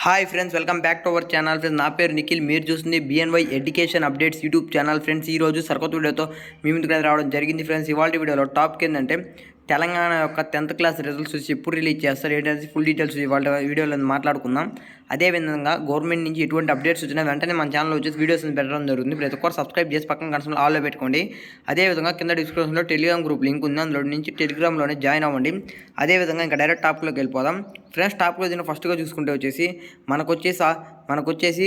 Hi friends, welcome back to our channel. Friends, నా పేరు నిఖిల్. మీరు చూస్తుంది BNY education updates YouTube channel. Friends, ఈ రోజు సరికొత్త వీడియోతో మీ ముందుకు రావడం జరిగింది. ఫ్రెండ్స్, ఇవాళ వీడియోలో టాపిక్ ఏంటంటే తెలంగాణ యొక్క 10th క్లాస్ రిజల్ట్స్ వచ్చి ఎప్పుడు రిలీజ్ చేస్తారు ఏంటంటే ఫుల్ డీటెయిల్స్ ఇవాళ వీడియోలో మాట్లాడుకుందాం. అదేవిధంగా గవర్నమెంట్ నుంచి ఎటువంటి అప్డేట్స్ వచ్చినా వెంటనే మన ఛానల్లో వచ్చేసి వీడియోస్ పెట్టడం జరుగుతుంది. ప్రతి ఒక్కరు సబ్స్క్రైబ్ చేసి పక్కన కన్సల్ ఆల్లో పెట్టుకోండి. అదేవిధంగా కింద డిస్క్రిప్షన్లో టెలిగ్రామ్ గ్రూప్ లింక్ ఉంది, అందులో నుంచి టెలిగ్రామ్లోనే జాయిన్ అవ్వండి. అదేవిధంగా ఇంకా డైరెక్ట్ టాప్లోకి వెళ్ళిపోదాం. ఫ్రెండ్స్, టాప్లో దీన్ని ఫస్ట్గా చూసుకుంటే వచ్చేసి మనకొచ్చేసి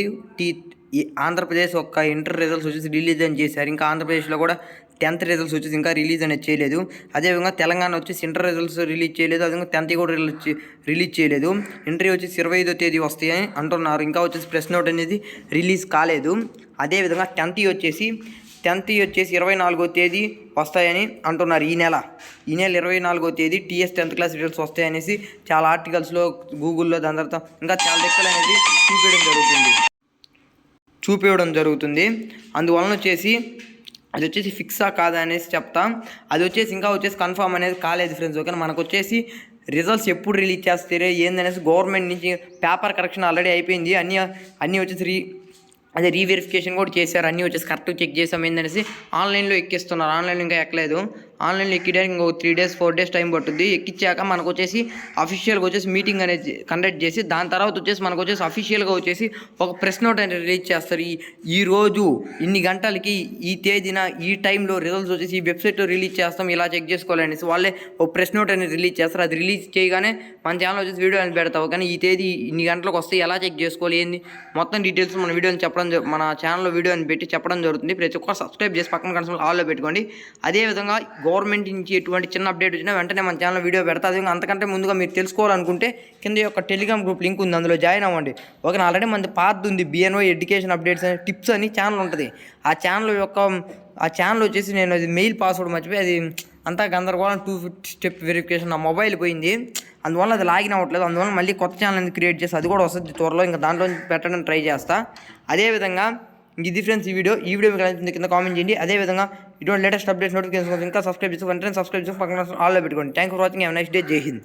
ఆంధ్రప్రదేశ్ యొక్క ఇంటర్ రిజల్ట్స్ వచ్చేసి రిలీజ్ అని చేశారు. ఇంకా ఆంధ్రప్రదేశ్లో కూడా 10th రిజల్ట్స్ వచ్చేసి ఇంకా రిలీజ్ అనేది చేయలేదు. అదేవిధంగా తెలంగాణ వచ్చేసి ఇంటర్ రిజల్ట్స్ రిలీజ్ చేయలేదు. అదేవిధంగా 10th కూడా రిలీజ్ చేయలేదు. ఇంటర్ వచ్చేసి 25వ తేదీ వస్తాయని అంటున్నారు. ఇంకా వచ్చేసి ప్రెస్ నోట్ అనేది రిలీజ్ కాలేదు. అదేవిధంగా 10th వచ్చేసి 24వ తేదీ వస్తాయని అంటున్నారు. ఈ నెల 24వ తేదీ టీఎస్ 10th క్లాస్ రిజల్ట్స్ వస్తాయనేసి చాలా ఆర్టికల్స్లో గూగుల్లో దాని తర్వాత ఇంకా చాలా లెక్కలు అనేది చూపించడం జరుగుతుంది. అందువలన వచ్చేసి అది వచ్చేసి ఫిక్సా కాదా అనేసి చెప్తాం. అది వచ్చేసి ఇంకా కన్ఫర్మ్ అనేది కాలేదు ఫ్రెండ్స్. ఓకేనా, మనకు వచ్చేసి రిజల్ట్స్ ఎప్పుడు రిలీజ్ చేస్తారో ఏందనేసి గవర్నమెంట్ నుంచి పేపర్ కరెక్షన్ ఆల్రెడీ అయిపోయింది. అన్నీ వచ్చేసి రీవెరిఫికేషన్ కూడా చేశారు. అన్నీ వచ్చేసి కరెక్ట్గా చెక్ చేసాం. ఏందనేసి ఆన్లైన్లో ఎక్కిస్తున్నారు. ఆన్లైన్లో ఇంకా ఎక్కలేదు. ఆన్లైన్లో ఎక్కడానికి ఇంకో 3 days 4 days టైం పట్టుద్ది. ఎక్కించాక మనకు వచ్చేసి అఫీషియల్గా వచ్చేసి మీటింగ్ అనేది కండక్ట్ చేసి దాని తర్వాత వచ్చేసి మనకు వచ్చేసి అఫీషియల్గా వచ్చేసి ఒక ప్రెస్ నోట్ అనేది రిలీజ్ చేస్తారు. ఈ రోజు ఇన్ని గంటలకి ఈ తేదీన ఈ టైంలో రిజల్ట్స్ వచ్చేసి ఈ వెబ్సైట్లో రిలీజ్ చేస్తాం, ఇలా చెక్ చేసుకోవాలనేసి వాళ్ళే ఒక ప్రెస్ నోట్ అనేది రిలీజ్ చేస్తారు. అది రిలీజ్ చేయగానే మన ఛానల్ వచ్చేసి వీడియో అనేది పెడతావు. కానీ ఈ తేదీ ఇన్ని గంటలకు వస్తే ఎలా చెక్ చేసుకోవాలి ఏంది మొత్తం డీటెయిల్స్ మన వీడియోని మన ఛానల్లో వీడియో అని పెట్టి చెప్పడం జరుగుతుంది. ప్రతి ఒక్కరు సబ్స్క్రైబ్ చేసి పక్కన కన్సల్ ఆల్లో పెట్టుకోండి. అదేవిధంగా గవర్నమెంట్ నుంచి ఎటువంటి చిన్న అప్డేట్ వచ్చినా వెంటనే మన ఛానల్లో వీడియో పెడతా. అంతకంటే ముందుగా మీరు తెలుసుకోవాలనుకుంటే కింద యొక్క టెలిగ్రామ్ గ్రూప్ లింక్ ఉంది, అందులో జాయిన్ అవ్వండి. ఓకే, ఆల్రెడీ మన పాత ఉంది బిఎన్వై ఎడ్యుకేషన్ అప్డేట్స్ అని టిప్స్ అని ఛానల్ ఉంటుంది. ఆ ఛానల్ వచ్చేసి నేను అది మెయిల్ పాస్వర్డ్ మర్చిపోయి అది అంతా గందరగోళం 250 స్టెప్ వెరిఫికేషన్ నా మొబైల్ పోయింది. అందువల్ల అది లాగిన్ అవ్వట్లేదు. అందువల్ల మళ్ళీ కొత్త ఛానల్ అనేది క్రియేట్ చేసి అది కూడా వస్తుంది త్వరలో. ఇంకా దాంట్లో పెట్టడానికి ట్రై చేస్తా. అదేవిధంగా ఇది ఫ్రెండ్స్ ఈ వీడియో మీకు నచ్చింది కింద కామెంట్ చేయండి. అదేవిధంగా ఇటువంటి లేటెస్ట్ అప్డేట్స్ నోటిఫికేషన్ ఇంకా సబ్స్క్రైబ్ చేసి వెంటనే సబ్స్క్రైబ్ చేసి పక్కన ఆల్లో పెట్టుకోండి. Thank for watching. Have nice day. జై హింద్.